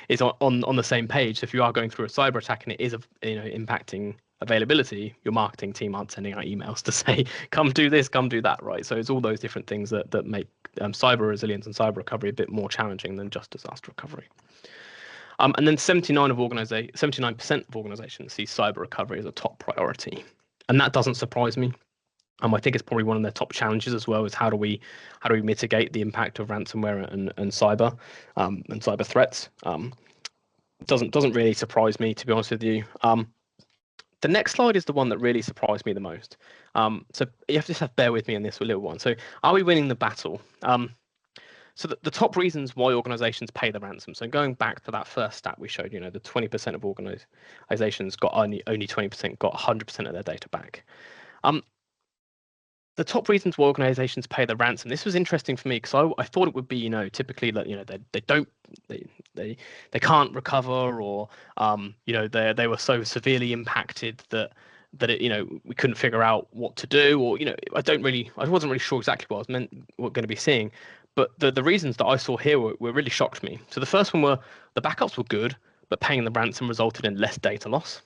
on the same page. So if you are going through a cyber attack and it is impacting availability, your marketing team aren't sending out emails to say, come do this, come do that, right? So it's all those different things that make cyber resilience and cyber recovery a bit more challenging than just disaster recovery. And then 79% of organizations see cyber recovery as a top priority. And that doesn't surprise me. I think it's probably one of their top challenges as well, is how do we mitigate the impact of ransomware and cyber threats. Doesn't really surprise me, to be honest with you. The next slide is the one that really surprised me the most. So you have to bear with me on this little one. So are we winning the battle? So the top reasons why organizations pay the ransom. So going back to that first stat we showed, the 20% of organizations got only 20% got 100% of their data back. The top reasons why organizations pay the ransom. This was interesting for me because I thought it would be, typically that, they can't recover, or they were so severely impacted that it, we couldn't figure out what to do, or I wasn't really sure exactly what I was going to be seeing. But the reasons that I saw here were really shocked me. So the first one were the backups were good, but paying the ransom resulted in less data loss.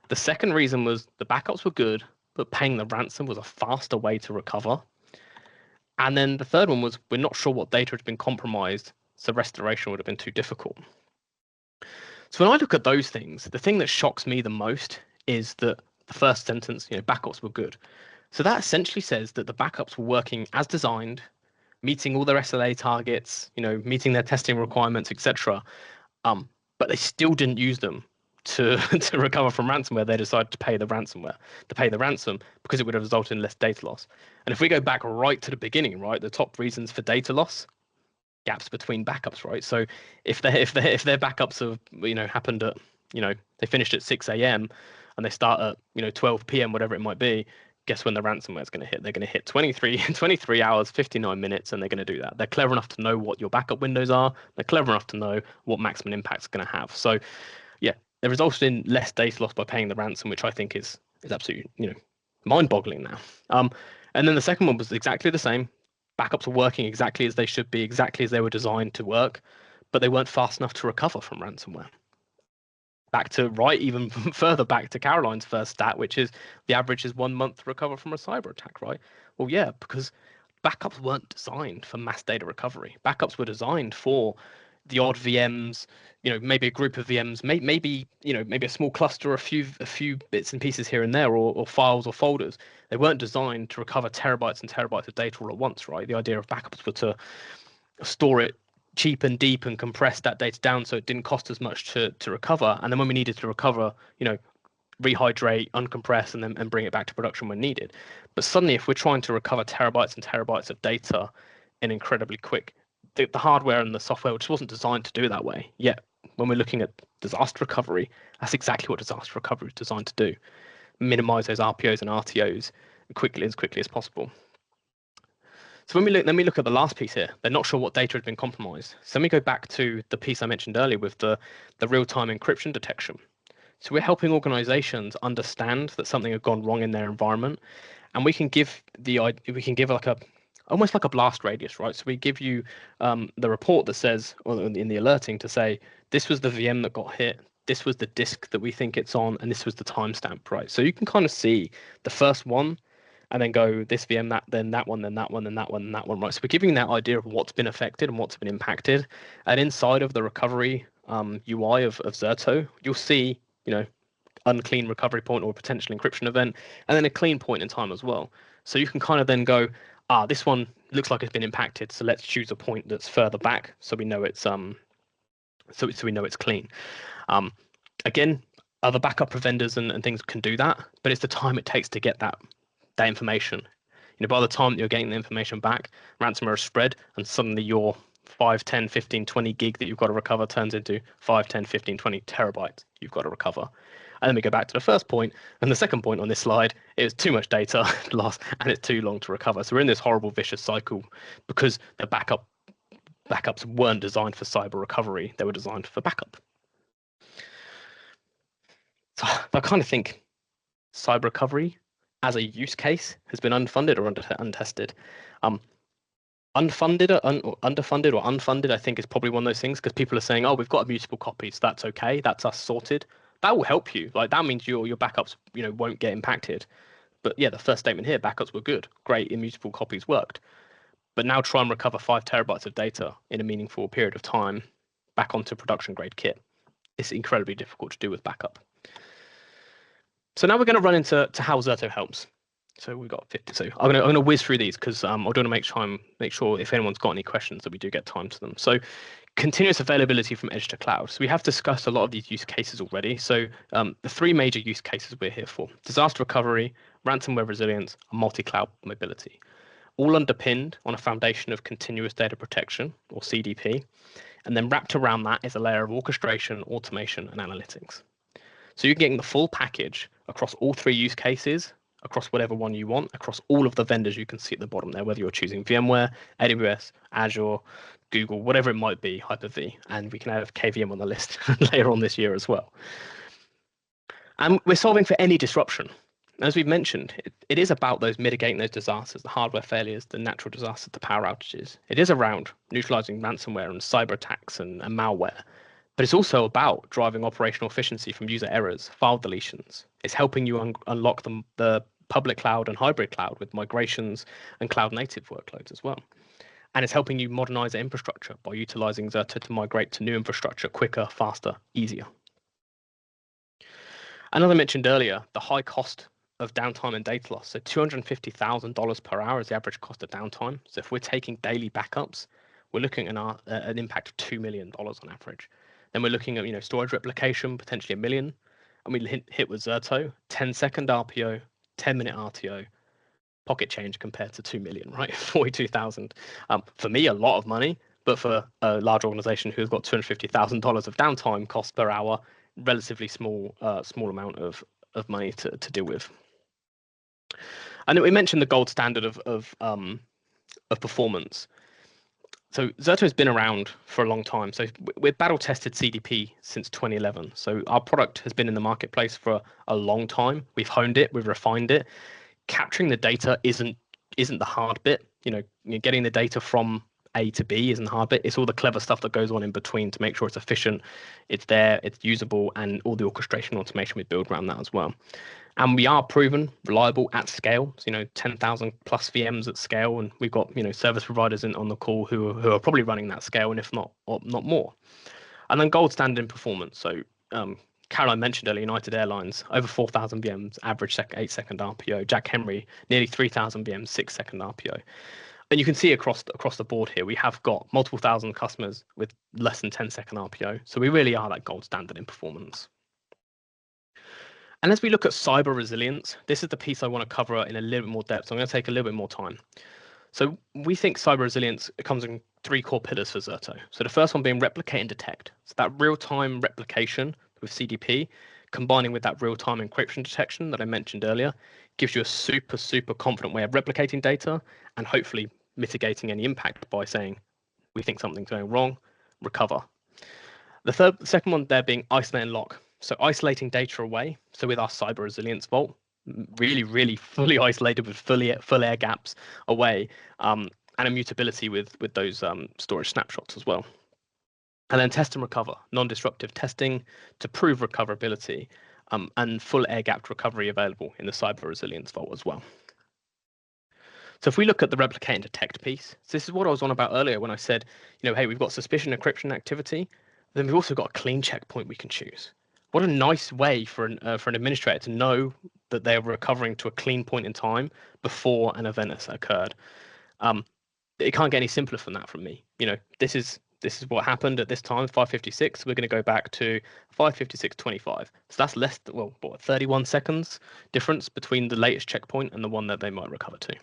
The second reason was the backups were good, but paying the ransom was a faster way to recover. And then the third one was, we're not sure what data had been compromised, so restoration would have been too difficult. So when I look at those things, the thing that shocks me the most is that the first sentence, backups were good. So that essentially says that the backups were working as designed, meeting all their SLA targets, meeting their testing requirements, etc. But they still didn't use them to to recover from ransomware. They decided to pay the ransom because it would have resulted in less data loss. And if we go back right to the beginning, right, the top reasons for data loss, gaps between backups, right? So if their backups have happened at they finished at 6 a.m. and they start at 12 p.m. whatever it might be, guess when the ransomware is going to hit? They're going to hit 23 hours 59 minutes, and they're going to do that. They're clever enough to know what your backup windows are. They're clever enough to know what maximum impact it's going to have. So yeah, they resulted in less data loss by paying the ransom, which I think is absolutely mind-boggling now. And then the second one was exactly the same. Backups were working exactly as they should be, exactly as they were designed to work, but they weren't fast enough to recover from ransomware. Even further back to Caroline's first stat, which is the average is 1 month to recover from a cyber attack, right? Well, yeah, because backups weren't designed for mass data recovery. Backups were designed for the odd VMs, maybe a group of VMs, maybe a small cluster, a few bits and pieces here and there, or files or folders. They weren't designed to recover terabytes and terabytes of data all at once, right? The idea of backups were to store it cheap and deep and compress that data down so it didn't cost as much to recover. And then when we needed to recover, rehydrate, uncompress, and bring it back to production when needed. But suddenly, if we're trying to recover terabytes and terabytes of data in incredibly quick, the hardware and the software just wasn't designed to do that way. Yet, when we're looking at disaster recovery, that's exactly what disaster recovery is designed to do: minimize those RPOs and RTOs as quickly as possible. So let me look at the last piece here. They're not sure what data has been compromised. So let me go back to the piece I mentioned earlier with the real-time encryption detection. So we're helping organizations understand that something had gone wrong in their environment, and we can give almost like a blast radius, right? So we give you the report that says, or in the alerting to say, this was the VM that got hit, this was the disk that we think it's on, and this was the timestamp, right? So you can kind of see the first one, and then go this VM, then that one, then that one, then that one, and that one, right? So we're giving that idea of what's been affected and what's been impacted. And inside of the recovery UI of Zerto, you'll see, unclean recovery point or potential encryption event, and then a clean point in time as well. So you can kind of then go, this one looks like it's been impacted, so let's choose a point that's further back, so we know it's so we know it's clean. Again, other backup vendors and things can do that, but it's the time it takes to get that information. By the time that you're getting the information back, ransomware is spread, and suddenly your 5, 10, 15, 20 gig that you've got to recover turns into 5, 10, 15, 20 terabytes you've got to recover. And then we go back to the first point, and the second point on this slide is too much data loss, and it's too long to recover. So we're in this horrible vicious cycle because the backups weren't designed for cyber recovery; they were designed for backup. So I kind of think cyber recovery as a use case has been unfunded or untested. Underfunded or unfunded, I think, is probably one of those things, because people are saying, oh, we've got immutable copies, that's okay, that's us sorted. That will help you. Like, that means your backups won't get impacted. But yeah, the first statement here, backups were good, great, immutable copies worked. But now try and recover 5 terabytes of data in a meaningful period of time back onto production grade kit. It's incredibly difficult to do with backup. So now we're going to run into how Zerto helps. So we've got 50. So I'm going to whiz through these, because I want to make sure if anyone's got any questions that we do get time to them. So continuous availability from edge to cloud. So we have discussed a lot of these use cases already. So the 3 major use cases we're here for: disaster recovery, ransomware resilience, and multi-cloud mobility, all underpinned on a foundation of continuous data protection, or CDP. And then wrapped around that is a layer of orchestration, automation, and analytics. So you're getting the full package across all 3 use cases, across whatever one you want, across all of the vendors you can see at the bottom there, whether you're choosing VMware, AWS, Azure, Google, whatever it might be, Hyper-V, and we can have KVM on the list later on this year as well. And we're solving for any disruption. As we've mentioned, it is about mitigating those disasters, the hardware failures, the natural disasters, the power outages. It is around neutralizing ransomware and cyber attacks and malware. But it's also about driving operational efficiency from user errors, file deletions. It's helping you unlock the public cloud and hybrid cloud with migrations and cloud native workloads as well. And it's helping you modernize the infrastructure by utilizing Zerto to migrate to new infrastructure quicker, faster, easier. And as I mentioned earlier, the high cost of downtime and data loss. So $250,000 per hour is the average cost of downtime. So if we're taking daily backups, we're looking at an impact of $2 million on average. Then we're looking at storage replication, potentially $1 million. And we hit with Zerto, 10-second RPO, 10-minute RTO, pocket change compared to 2 million, right? 42,000. For me, a lot of money, but for a large organization who's got $250,000 of downtime cost per hour, relatively small amount of money to deal with. And then we mentioned the gold standard of performance. So Zerto has been around for a long time. So we've battle tested CDP since 2011. So our product has been in the marketplace for a long time. We've honed it, we've refined it. Capturing the data isn't the hard bit. Getting the data from A to B isn't the hard bit. It's all the clever stuff that goes on in between to make sure it's efficient, it's there, it's usable, and all the orchestration automation we build around that as well. And we are proven reliable at scale. So, 10,000 plus VMs at scale, and we've got service providers on the call who are probably running that scale, and if not more. And then gold standard in performance. So Caroline mentioned earlier, United Airlines, over 4,000 VMs, average 8-second RPO. Jack Henry, nearly 3,000 VMs, 6-second RPO. And you can see across the board here, we have got multiple thousand customers with less than 10-second RPO. So we really are that gold standard in performance. And as we look at cyber resilience, this is the piece I want to cover in a little bit more depth. So I'm going to take a little bit more time. So we think cyber resilience comes in 3 core pillars for Zerto. So the first one being replicate and detect. So that real-time replication with CDP, combining with that real-time encryption detection that I mentioned earlier, gives you a super, super confident way of replicating data and hopefully mitigating any impact by saying, we think something's going wrong, recover. The second one there being isolate and lock. So isolating data away. So with our cyber resilience vault, really, really fully isolated with full air gaps away, and immutability with those storage snapshots as well. And then test and recover, non-disruptive testing to prove recoverability, and full air-gapped recovery available in the cyber resilience vault as well. So if we look at the replicate and detect piece, so this is what I was on about earlier when I said, hey, we've got suspicion encryption activity, then we've also got a clean checkpoint we can choose. What a nice way for an administrator to know that they're recovering to a clean point in time before an event has occurred. It can't get any simpler than that from me. This is what happened at this time, 5:56. We're going to go back to 5:56:25. So that's less than 31 seconds difference between the latest checkpoint and the one that they might recover to.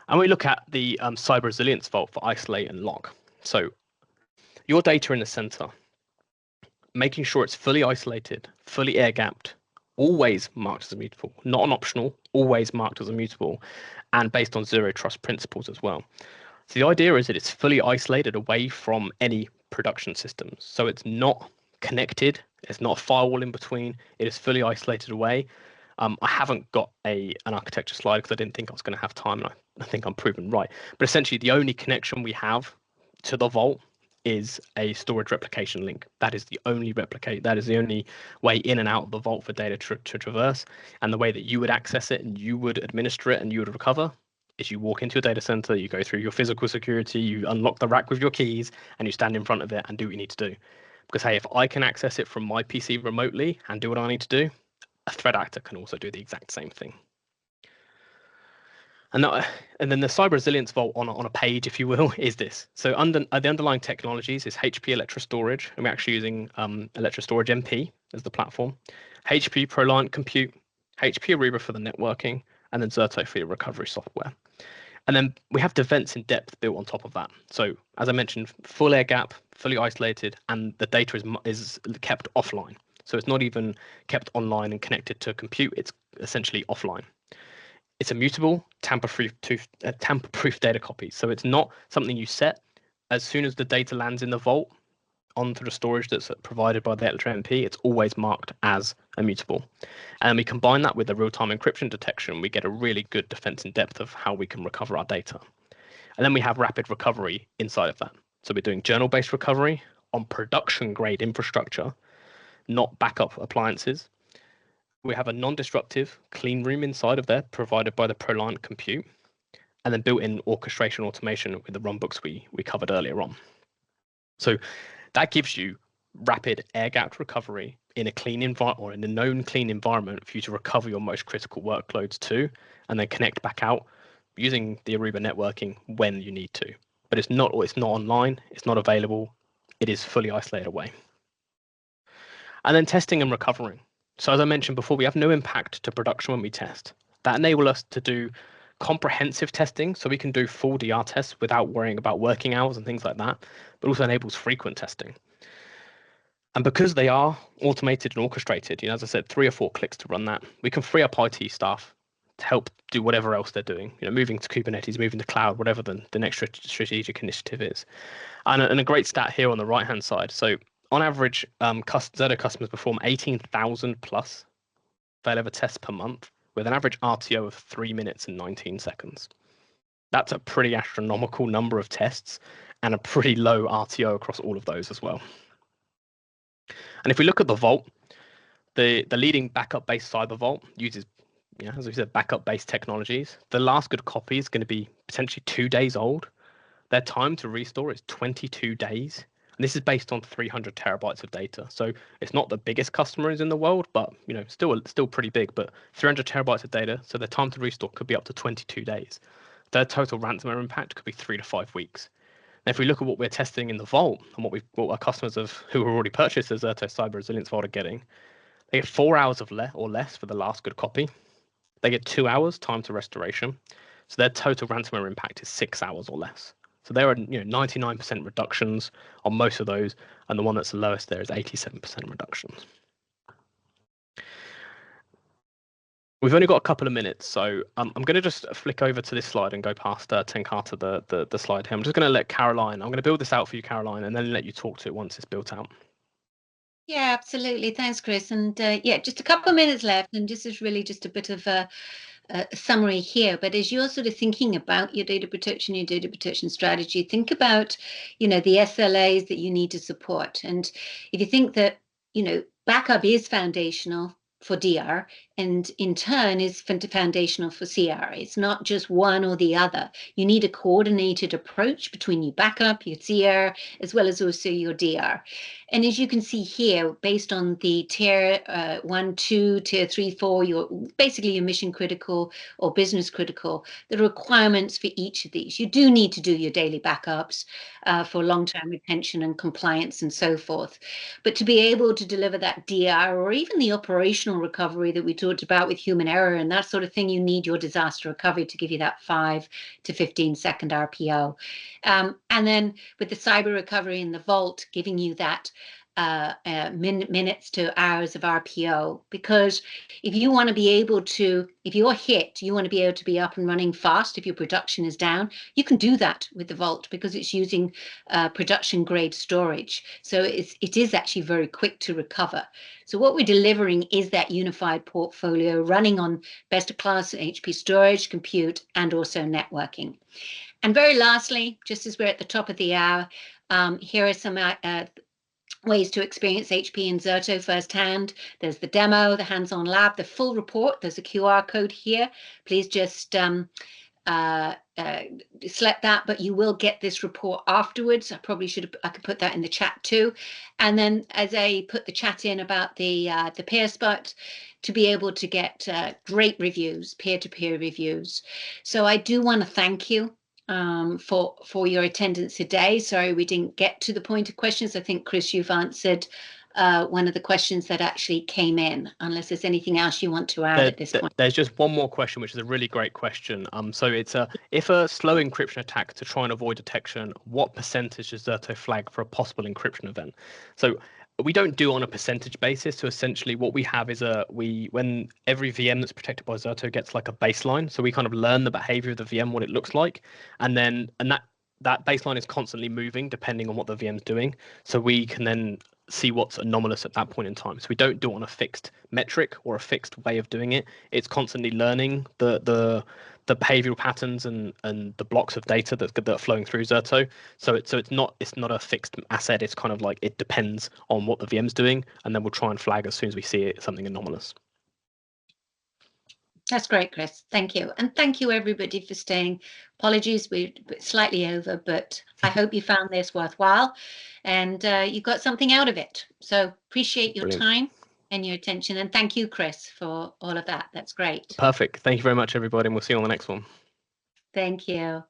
And we look at the cyber resilience vault for isolate and lock. So your data in the center, making sure it's fully isolated, fully air-gapped, always marked as immutable, not an optional, always marked as immutable, and based on zero trust principles as well. So the idea is that it's fully isolated away from any production systems. So it's not connected, it's not a firewall in between, it is fully isolated away. I haven't got an architecture slide because I didn't think I was going to have time, and I think I'm proven right. But essentially the only connection we have to the vault is a storage replication link. That is the only way in and out of the vault for data to traverse. And the way that you would access it and you would administer it and you would recover is you walk into your data center, you go through your physical security, you unlock the rack with your keys, and you stand in front of it and do what you need to do. Because hey, if I can access it from my PC remotely and do what I need to do, a threat actor can also do the exact same thing. And then the cyber resilience vault on a page, if you will, is this. So the underlying technologies is HP Electra Storage, and we're actually using Electra Storage MP as the platform, HP ProLiant Compute, HP Aruba for the networking, and then Zerto for your recovery software. And then we have defense in depth built on top of that. So as I mentioned, full air gap, fully isolated, and the data is kept offline. So it's not even kept online and connected to a compute, it's essentially offline. It's immutable, tamper-proof data copies. So it's not something you set. As soon as the data lands in the vault onto the storage that's provided by the Electra MP, it's always marked as immutable. And we combine that with the real-time encryption detection, we get a really good defense in depth of how we can recover our data. And then we have rapid recovery inside of that. So we're doing journal-based recovery on production-grade infrastructure, not backup appliances. We have a non-disruptive clean room inside of there provided by the ProLiant Compute, and then built-in orchestration automation with the runbooks we covered earlier on. So that gives you rapid air-gapped recovery in a clean environment or in a known clean environment for you to recover your most critical workloads to, and then connect back out using the Aruba networking when you need to. But it's not online, it's not available, it is fully isolated away. And then testing and recovering. So as I mentioned before, we have no impact to production when we test. That enables us to do comprehensive testing, so we can do full DR tests without worrying about working hours and things like that, but also enables frequent testing. And because they are automated and orchestrated, as I said, 3 or 4 clicks to run that, we can free up IT staff to help do whatever else they're doing, moving to Kubernetes, moving to cloud, whatever the next strategic initiative is. And a great stat here on the right-hand side. So on average, Zerto customers perform 18,000 plus failover tests per month with an average RTO of 3 minutes and 19 seconds. That's a pretty astronomical number of tests and a pretty low RTO across all of those as well. And if we look at the Vault, the leading backup-based cyber vault uses, as we said, backup-based technologies. The last good copy is going to be potentially 2 days old. Their time to restore is 22 days. And this is based on 300 terabytes of data. So it's not the biggest customers in the world, but still pretty big. But 300 terabytes of data, so their time to restore could be up to 22 days. Their total ransomware impact could be 3 to 5 weeks. And if we look at what we're testing in the Vault and what our customers who have already purchased the Zerto Cyber Resilience Vault are getting, they get 4 hours or less for the last good copy. They get 2 hours time to restoration. So their total ransomware impact is 6 hours or less. So there are 99% reductions on most of those, and the one that's the lowest there is 87% reductions. We've only got a couple of minutes, so I'm going to just flick over to this slide and go past Tenkata, the slide here. I'm just going to let Caroline, I'm going to build this out for you, Caroline, and then let you talk to it once it's built out. Yeah, absolutely. Thanks, Chris. And yeah, just a couple of minutes left, and this is really just a bit of a summary here. But as you're sort of thinking about your data protection strategy, think about, the SLAs that you need to support. And if you think that, backup is foundational for DR and in turn is foundational for CR. It's not just one or the other. You need a coordinated approach between your backup, your CR, as well as also your DR. And as you can see here, based on the tier 1, 2, tier 3, 4, basically your mission critical or business critical, the requirements for each of these. You do need to do your daily backups for long-term retention and compliance and so forth. But to be able to deliver that DR or even the operational recovery that we talked about with human error and that sort of thing, you need your disaster recovery to give you that 5 to 15 second RPO. And then with the cyber recovery in the Vault, giving you that minutes to hours of RPO, because if you want to be able to, if you're hit, you want to be able to be up and running fast. If your production is down, you can do that with the Vault because it's using production grade storage. So it is actually very quick to recover. So what we're delivering is that unified portfolio running on best of class HP storage, compute, and also networking. And very lastly, just as we're at the top of the hour, here are some ways to experience HP and Zerto firsthand. There's the demo, the hands-on lab, the full report. There's a QR code here. Please just select that, but you will get this report afterwards. I could put that in the chat too. And then as I put the chat in about the peer spot, to be able to get great reviews, peer-to-peer reviews. So I do want to thank you for your attendance today. Sorry we didn't get to the point of questions. I think, Chris, you've answered one of the questions that actually came in, unless there's anything else you want to add at this point. There's just one more question, which is a really great question. So it's if a slow encryption attack to try and avoid detection, what percentage does Zerto flag for a possible encryption event? So we don't do on a percentage basis. So essentially what we have is when every VM that's protected by Zerto gets like a baseline. So we kind of learn the behavior of the VM, what it looks like. And that baseline is constantly moving depending on what the VM's doing. So we can then see what's anomalous at that point in time. So we don't do it on a fixed metric or a fixed way of doing it. It's constantly learning the behavioral patterns and the blocks of data that are flowing through Zerto. So it's not a fixed asset. It's kind of like it depends on what the VM's doing, and then we'll try and flag as soon as we see something anomalous. That's great, Chris. Thank you. And thank you, everybody, for staying. Apologies, we're slightly over, but I hope you found this worthwhile and you got something out of it. So appreciate your time. and your attention. And thank you, Chris, for all of that. That's great. Perfect. Thank you very much, everybody, and we'll see you on the next one. Thank you.